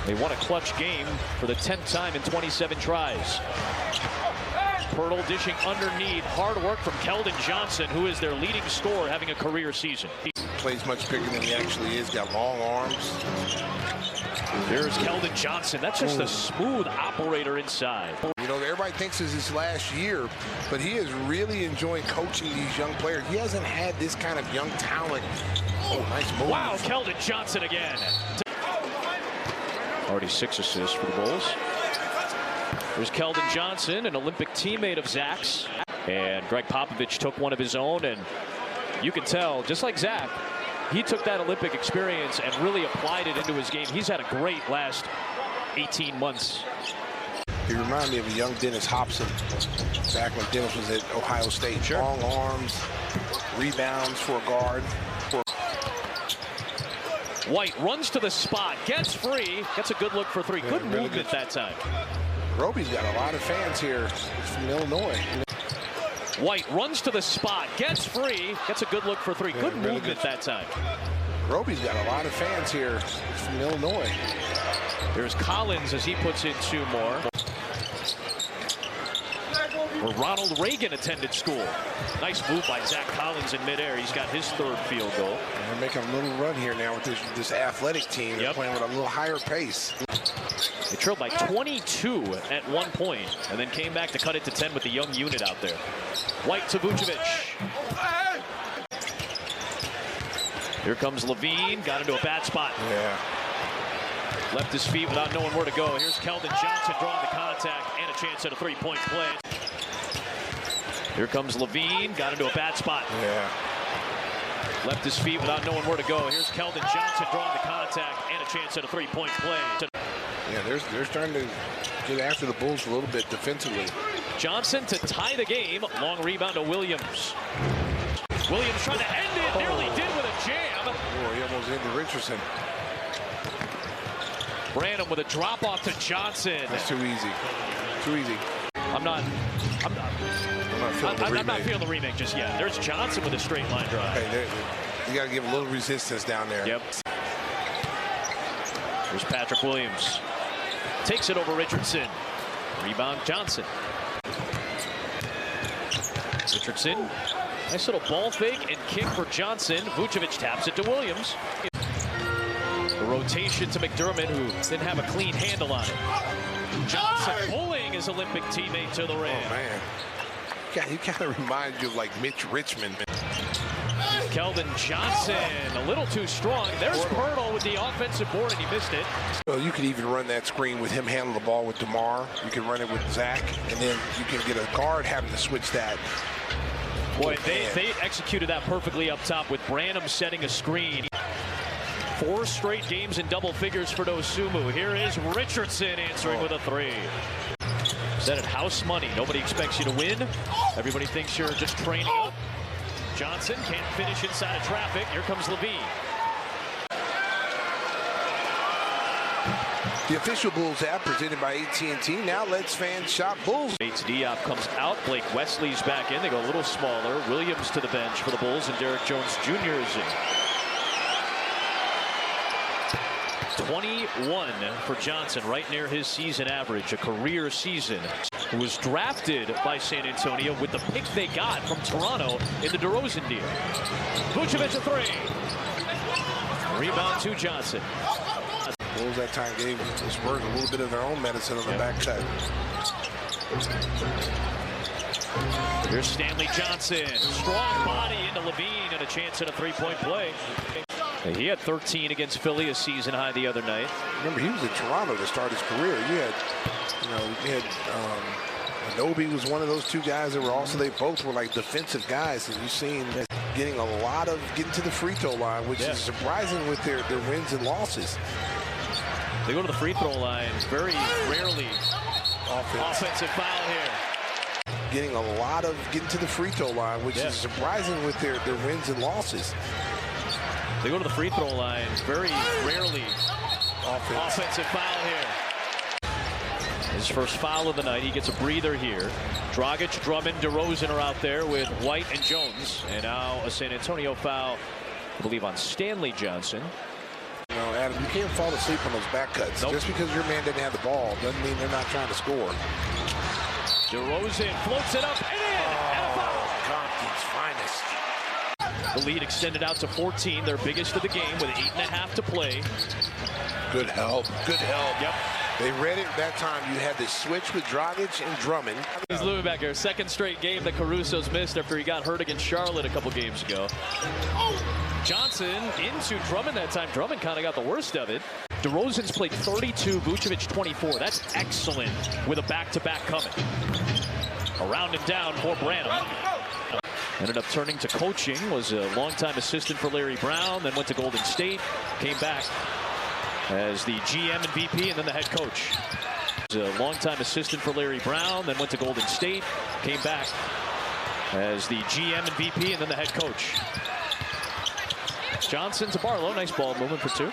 They won a clutch game for the 10th time in 27 tries. Pirtle dishing underneath. Hard work from Keldon Johnson, who is their leading scorer, having a career season. He plays much bigger than he actually is. Got long arms. There's Keldon Johnson. That's just a smooth operator inside. You know, everybody thinks it's his last year, but he is really enjoying coaching these young players. He hasn't had this kind of young talent. Oh, nice move. Wow, Keldon Johnson again. Already 6 assists for the Bulls. There's Keldon Johnson, an Olympic teammate of Zach's. And Greg Popovich took one of his own, and you can tell, just like Zach, he took that Olympic experience and really applied it into his game. He's had a great last 18 months. He reminded me of a young Dennis Hobson back when Dennis was at Ohio State. Sure. Long arms, rebounds for a guard. White runs to the spot, gets free, gets a good look for 3. Good really movement that time. Roby's got a lot of fans here. He's from Illinois. White runs to the spot, gets free, gets a good look for 3. Good movement that time. Roby's got a lot of fans here. He's from Illinois. There's Collins as he puts in 2 more. Where Ronald Reagan attended school. Nice move by Zach Collins in midair. He's got his 3rd field goal. They're making a little run here now with this athletic team. They're playing with a little higher pace. They trailed by 22 at one point, and then came back to cut it to 10 with the young unit out there. White to Vucevic. Here comes Levine. Got into a bad spot. Yeah. Left his feet without knowing where to go. Here's Keldon Johnson drawing the contact and a chance at a 3-point play. Here comes Levine. Got into a bad spot. Yeah. Left his feet without knowing where to go. Here's Keldon Johnson drawing the contact and a chance at a 3-point play. Yeah, they're starting to get after the Bulls a little bit defensively. Johnson to tie the game. Long rebound to Williams. Williams trying to end it. Nearly did with a jam. Oh, he almost ended Richardson. Branham with a drop off to Johnson. That's too easy. Too easy. I'm not feeling the remake just yet. There's Johnson with a straight line drive. Hey, you got to give a little resistance down there. Yep. There's Patrick Williams. Takes it over Richardson. Rebound Johnson. Richardson. Nice little ball fake and kick for Johnson. Vucevic taps it to Williams. The rotation to McDermott, who didn't have a clean handle on it. Johnson pulling his Olympic teammate to the rim. Oh, man. He kind of reminds you of like Mitch Richmond. Keldon Johnson, a little too strong. There's Pirtle with the offensive board, and he missed it. Well, you could even run that screen with him handling the ball with DeMar. You can run it with Zach, and then you can get a guard having to switch that. Boy, they executed that perfectly up top with Branham setting a screen. 4 straight games in double figures for Dosunmu. Here is Richardson answering with a 3. Set it house money. Nobody expects you to win. Everybody thinks you're just training up. Johnson can't finish inside of traffic. Here comes Levine. The official Bulls app presented by AT&T. Now let's fans shop Bulls. Bates Diop comes out. Blake Wesley's back in. They go a little smaller. Williams to the bench for the Bulls, and Derek Jones Jr. is in. 21 for Johnson, right near his season average, a career season. Who was drafted by San Antonio with the pick they got from Toronto in the DeRozan deal. Vucevic a 3. Rebound to Johnson. Bulls that time gave the Spurs a little bit of their own medicine on the backside. Here's Stanley Johnson. Strong body into Levine and a chance at a 3-point play. He had 13 against Philly, a season high the other night. Remember, he was in Toronto to start his career. You had Adobe was one of those 2 guys that were also, they both were like defensive guys, and you've seen getting to the free throw line, which is surprising with their wins and losses. They go to the free throw line very rarely. Offensive foul here. Getting to the free throw line, which is surprising with their wins and losses. They go to the free throw line very rarely. Offensive foul here. His first foul of the night. He gets a breather here. Dragic, Drummond, DeRozan are out there with White and Jones. And now a San Antonio foul, I believe, on Stanley Johnson. You know, at them, you can't fall asleep on those back cuts. Nope. Just because your man didn't have the ball doesn't mean they're not trying to score. DeRozan floats it up and in. And a foul. Compton's finest. The lead extended out to 14, their biggest of the game, with 8.5 to play. Good help. Good help. Yep. They read it that time. You had this switch with Dragic and Drummond. He's looming back here. Second straight game that Caruso's missed after he got hurt against Charlotte a couple games ago. Johnson into Drummond that time. Drummond kind of got the worst of it. DeRozan's played 32, Vucevic 24. That's excellent with a back-to-back coming. Around and down for Branham. Ended up turning to coaching, was a longtime assistant for Larry Brown, then went to Golden State, came back as the GM and VP, and then the head coach. Was a longtime assistant for Larry Brown, then went to Golden State, came back as the GM and VP, and then the head coach. Johnson to Barlow, nice ball movement for two.